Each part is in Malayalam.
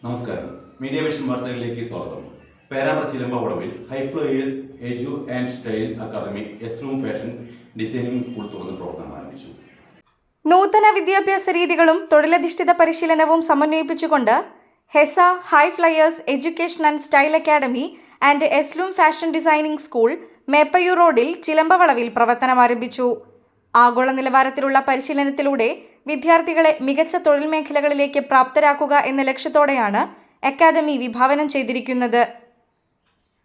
നമസ്കാരം. മീഡിയ വിഷൻ വാർത്തകളിലേക്ക് സ്വാഗതം. പേരാമ്പ്ര ചിലമ്പവളവിൽ highflyers edu and style academy Esloom fashion designing school തുറന്ന് പ്രവർത്തനം ആരംഭിച്ചു. നൂതന വിദ്യാഭ്യാസ രീതികളും തൊഴിലധിഷ്ഠിത പരിശീലനവും സമന്വയിപ്പിച്ചുകൊണ്ട് HESA highflyers education and style academy and Esloom fashion designing school Meppayur റോഡിൽ ചിലമ്പവളവിൽ പ്രവർത്തനം ആരംഭിച്ചു. ആഗോള നിലവാരത്തിലുള്ള പരിശീലനത്തിലൂടെ വിദ്യാർത്ഥികളെ മികച്ച തൊഴിൽ മേഖലകളിലേക്ക് പ്രാപ്തരാക്കുക എന്ന ലക്ഷ്യത്തോടെയാണ് അക്കാദമി വിഭാവനം ചെയ്തിരിക്കുന്നത്.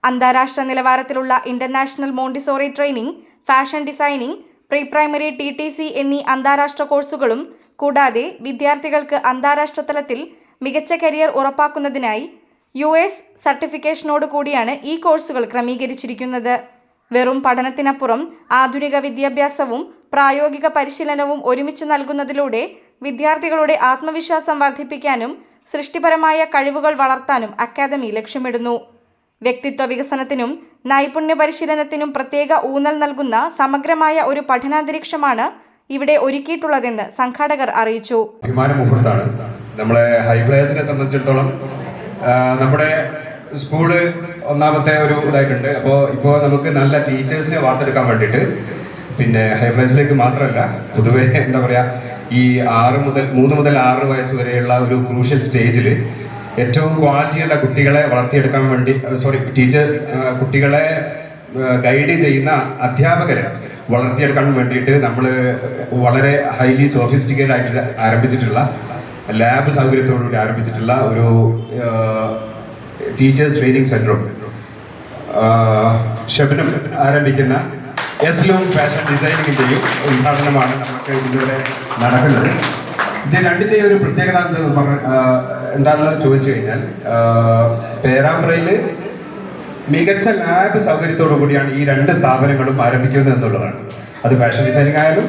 അന്താരാഷ്ട്ര നിലവാരത്തിലുള്ള international Montessori training, fashion designing, pre primary TTC എന്നീ അന്താരാഷ്ട്ര കോഴ്സുകളും കൂടാതെ വിദ്യാർത്ഥികൾക്ക് അന്താരാഷ്ട്ര തലത്തിൽ മികച്ച കരിയർ ഉറപ്പാക്കുന്നതിനായി US സർട്ടിഫിക്കേഷനോട് കൂടിയാണ് ഈ കോഴ്സുകൾ ക്രമീകരിച്ചിരിക്കുന്നത്. വെറും പഠനത്തിനപ്പുറം ആധുനിക വിദ്യാഭ്യാസവും പ്രായോഗിക പരിശീലനവും ഒരുമിച്ച് നൽകുന്നതിലൂടെ വിദ്യാർത്ഥികളുടെ ആത്മവിശ്വാസം വർദ്ധിപ്പിക്കാനും സൃഷ്ടിപരമായ കഴിവുകൾ വളർത്താനും അക്കാദമി ലക്ഷ്യമിടുന്നു. വ്യക്തിത്വ വികസനത്തിനും നൈപുണ്യ പരിശീലനത്തിനും പ്രത്യേക ഊന്നൽ നൽകുന്ന സമഗ്രമായ ഒരു പഠനാന്തരീക്ഷമാണ് ഇവിടെ ഒരുക്കിയിട്ടുള്ളതെന്ന് സംഘാടകർ അറിയിച്ചു. അഭിമാനമുഹൂർത്തമാണ് നമ്മളെ ഹൈഫ്ലയേഴ്സിനെ സംബന്ധിച്ചിടത്തോളം. നമ്മുടെ സ്കൂള് ഒന്നാമത്തെ ഒരു ഇതായിട്ടുണ്ട്. ഇപ്പോൾ നമുക്ക് നല്ല ടീച്ചേഴ്സിനെ വാർത്തെടുക്കാൻ വേണ്ടിയിട്ട് പിന്നെ ഹൈഫ്ലയേഴ്സിലേക്ക് മാത്രമല്ല, പൊതുവെ എന്താ പറയുക, ഈ 3 മുതൽ 6 വയസ്സ് വരെയുള്ള ഒരു ക്രൂഷ്യൽ സ്റ്റേജിൽ ഏറ്റവും ക്വാളിറ്റിയുള്ള കുട്ടികളെ വളർത്തിയെടുക്കാൻ വേണ്ടി കുട്ടികളെ ഗൈഡ് ചെയ്യുന്ന അധ്യാപകരെ വളർത്തിയെടുക്കാൻ വേണ്ടിയിട്ട് നമ്മൾ വളരെ ഹൈലി സോഫിസ്റ്റിക്കേറ്റഡ് ആയിട്ട് ആരംഭിച്ചിട്ടുള്ള ലാബ് സൗകര്യത്തോടുകൂടി ആരംഭിച്ചിട്ടുള്ള ഒരു ടീച്ചേഴ്സ് ട്രെയിനിങ് സെന്ററും ഷെബിനും ആരംഭിക്കുന്ന എസ്ലൂം ഫാഷൻ ഡിസൈനിങ്ങിൻ്റെയും ഉദ്ഘാടനമാണ് നമുക്ക് ഇതുവരെ നടക്കുന്നത്. ഇത് രണ്ടിൻ്റെയും ഒരു പ്രത്യേകത എന്താണെന്ന് ചോദിച്ചു കഴിഞ്ഞാൽ, പേരാമ്പ്രയിൽ മികച്ച ലാബ് സൗകര്യത്തോടു കൂടിയാണ് ഈ 2 സ്ഥാപനങ്ങളും ആരംഭിക്കുന്നത് എന്നുള്ളതാണ്. അത് ഫാഷൻ ഡിസൈനിങ് ആയാലും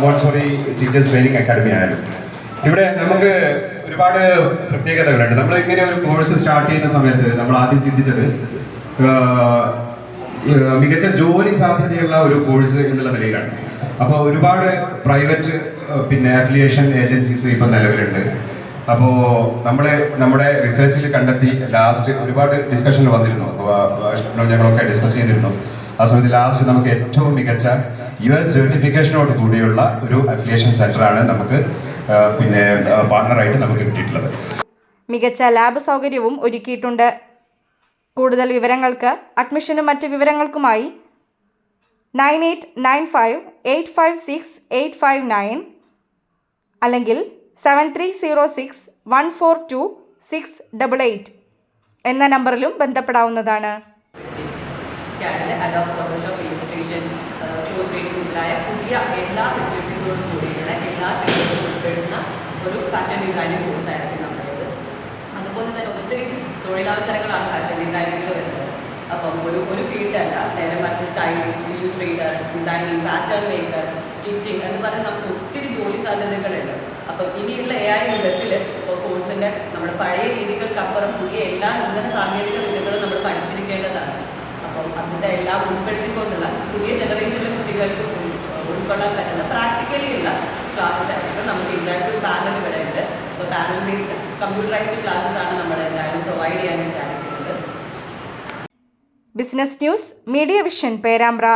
മോണ്ടിസോറി ടീച്ചേഴ്സ് ട്രെയിനിങ് അക്കാദമി ആയാലും. ഇവിടെ നമുക്ക് ഒരുപാട് പ്രത്യേകതകളുണ്ട്. നമ്മൾ ഇങ്ങനെ ഒരു കോഴ്സ് സ്റ്റാർട്ട് ചെയ്യുന്ന സമയത്ത് നമ്മൾ ആദ്യം ചിന്തിച്ചത് മികച്ച ജോലി സാധ്യതയുള്ള ഒരു കോഴ്സ് എന്നുള്ള നിലയിലാണ്. അപ്പോൾ ഒരുപാട് പ്രൈവറ്റ് അഫിലിയേഷൻ ഏജൻസീസ് ഇപ്പം നിലവിലുണ്ട്. അപ്പോൾ നമ്മുടെ റിസർച്ചിൽ കണ്ടെത്തി ലാസ്റ്റ് ഒരുപാട് ഡിസ്കഷനിൽ വന്നിരുന്നു. ഞങ്ങളൊക്കെ ഡിസ്കസ് ചെയ്തിരുന്നു. ആ സമയത്ത് ലാസ്റ്റ് നമുക്ക് ഏറ്റവും മികച്ച US സർട്ടിഫിക്കേഷനോട് കൂടിയുള്ള ഒരു അഫിലിയേഷൻ സെന്ററാണ് നമുക്ക് പാർട്ണറായിട്ട് നമുക്ക് കിട്ടിയിട്ടുള്ളത്. മികച്ച ലാബ് സൗകര്യവും ഒരുക്കിയിട്ടുണ്ട്. കൂടുതൽ വിവരങ്ങൾക്ക് അഡ്മിഷനും മറ്റ് വിവരങ്ങൾക്കുമായി 9895856859 അല്ലെങ്കിൽ 7306142688 എന്ന നമ്പറിലും ബന്ധപ്പെടാവുന്നതാണ്. പുതിയ എല്ലാ ഫെസിലിറ്റീസോടും കൂടിയുള്ള എല്ലാ സെക്ടറും ഉൾപ്പെടുന്ന ഒരു ഫാഷൻ ഡിസൈനിങ് കോഴ്സായിരിക്കും നമ്മുടേത്. അതുപോലെ തന്നെ ഒത്തിരി തൊഴിലവസരങ്ങളാണ് ഫാഷൻ ഡിസൈനിങ്ങിൽ വരുന്നത്. അപ്പം ഒരു ഫീൽഡല്ല, നേരെ മറിച്ച് stylist, Illustrator, designing, pattern maker, stitching എന്ന് പറഞ്ഞ് നമുക്ക് ഒത്തിരി ജോലി സാധ്യതകളുണ്ട്. അപ്പം ഇനിയുള്ള AI യുഗത്തിൽ ഇപ്പോൾ കോഴ്സിൻ്റെ നമ്മുടെ പഴയ രീതികൾക്കപ്പുറം പുതിയ എല്ലാ നൂതന സാങ്കേതിക വിദ്യകളും നമ്മൾ പഠിച്ചിരിക്കേണ്ടതാണ്. അപ്പം അതിൻ്റെ എല്ലാം ഉൾപ്പെടുത്തിക്കൊണ്ടുള്ള പുതിയ ജനറേഷനിലെ കുട്ടികൾക്ക് ഉൾക്കൊള്ളാൻ പറ്റുന്ന പ്രാക്ടിക്കലി ഉള്ള ക്ലാസ്സസ് ആയിരിക്കും. നമുക്ക് ഇൻറ്ററാക്റ്റീവ് പാനലുകളുണ്ട്. ഇപ്പോൾ പാനൽ ബേസ്ഡ് കമ്പ്യൂട്ടറൈസ്ഡ് ക്ലാസ്സസ് ആണ് നമ്മൾ എന്തായാലും പ്രൊവൈഡ് ചെയ്യാൻ വിചാരിക്കുന്നത്. Business news, media vision, Perambra.